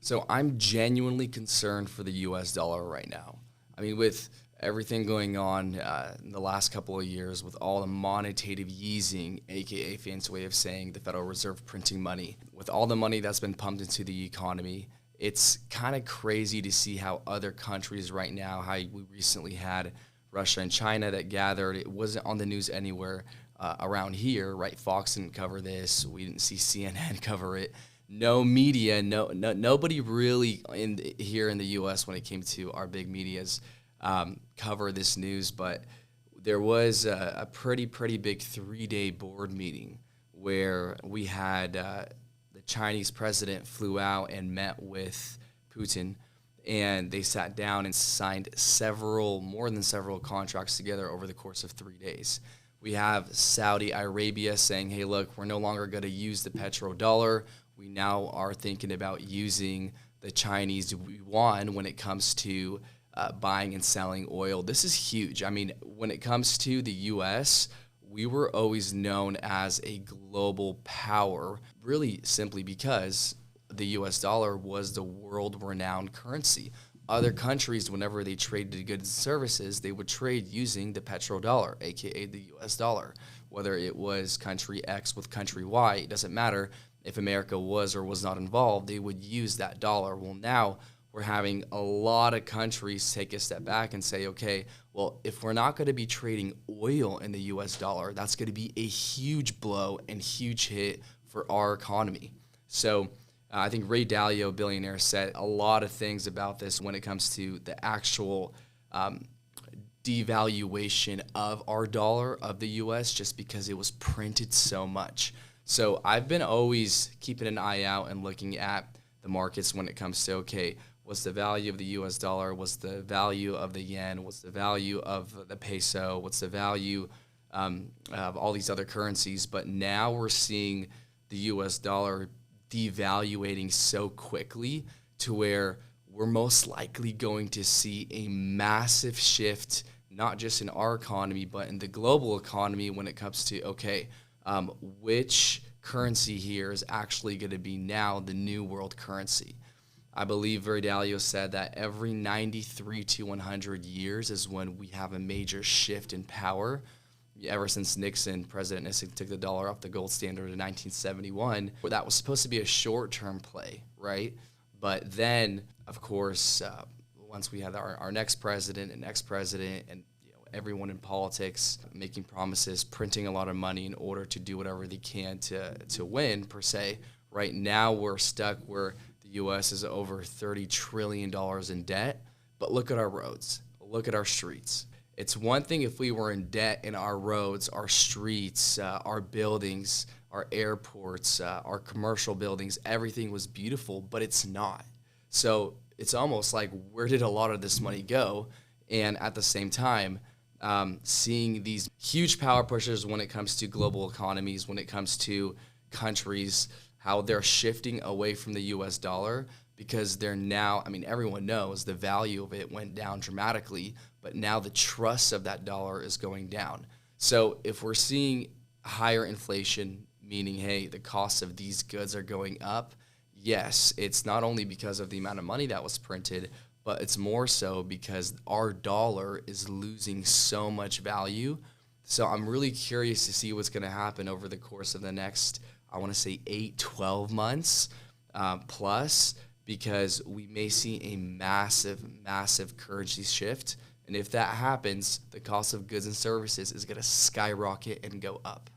So I'm genuinely concerned for the U.S. dollar right now. I mean, with everything going on in the last couple of years, with all the monetative easing, aka fancy way of saying the Federal Reserve printing money, with all the money that's been pumped into the economy, it's kind of crazy to see how other countries right now, how we recently had Russia and China that gathered. It wasn't on the news anywhere around here, right? Fox didn't cover this. We didn't see CNN cover it. No media, nobody really here in the U.S. when it came to our big medias cover this news. But there was a pretty big 3-day board meeting where we had the Chinese president flew out and met with Putin, and they sat down and signed more than several contracts together over the course of 3 days. We have Saudi Arabia saying, hey, look, we're no longer going to use the petrodollar. We now are thinking about using the Chinese yuan when it comes to buying and selling oil. This is huge. I mean, when it comes to the U.S., we were always known as a global power, really simply because the U.S. dollar was the world-renowned currency. Other countries, whenever they traded goods and services, they would trade using the petrodollar, aka the US dollar. Whether it was country X with country Y, it doesn't matter. If America was or was not involved, they would use that dollar. Well, now we're having a lot of countries take a step back and say, okay, well, if we're not going to be trading oil in the US dollar, that's going to be a huge blow and huge hit for our economy. So I think Ray Dalio, billionaire, said a lot of things about this when it comes to the actual devaluation of our dollar, of the U.S., just because it was printed so much. So I've been always keeping an eye out and looking at the markets when it comes to, okay, what's the value of the U.S. dollar? What's the value of the yen? What's the value of the peso? What's the value of all these other currencies? But now we're seeing the U.S. dollar devaluating so quickly to where we're most likely going to see a massive shift, not just in our economy, but in the global economy when it comes to, okay, which currency here is actually going to be now the new world currency. I believe Verdalio said that every 93 to 100 years is when we have a major shift in power. Ever since President Nixon took the dollar off the gold standard in 1971, that was supposed to be a short-term play, right? But then, of course, once we had our next president and everyone in politics making promises, printing a lot of money in order to do whatever they can to win, per se, right now we're stuck where the U.S. is over $30 trillion in debt. But look at our roads. Look at our streets. It's one thing if we were in debt in our roads, our streets, our buildings, our airports, our commercial buildings, everything was beautiful, but it's not. So it's almost like, where did a lot of this money go? And at the same time, seeing these huge power pushers when it comes to global economies, when it comes to countries, how they're shifting away from the U.S. dollar because they're now, I mean, everyone knows the value of it went down dramatically, but now the trust of that dollar is going down. So if we're seeing higher inflation, meaning, hey, the cost of these goods are going up, yes, it's not only because of the amount of money that was printed, but it's more so because our dollar is losing so much value. So I'm really curious to see what's going to happen over the course of the next, I want to say 8-12 months plus, because we may see a massive currency shift. And if that happens, the cost of goods and services is going to skyrocket and go up.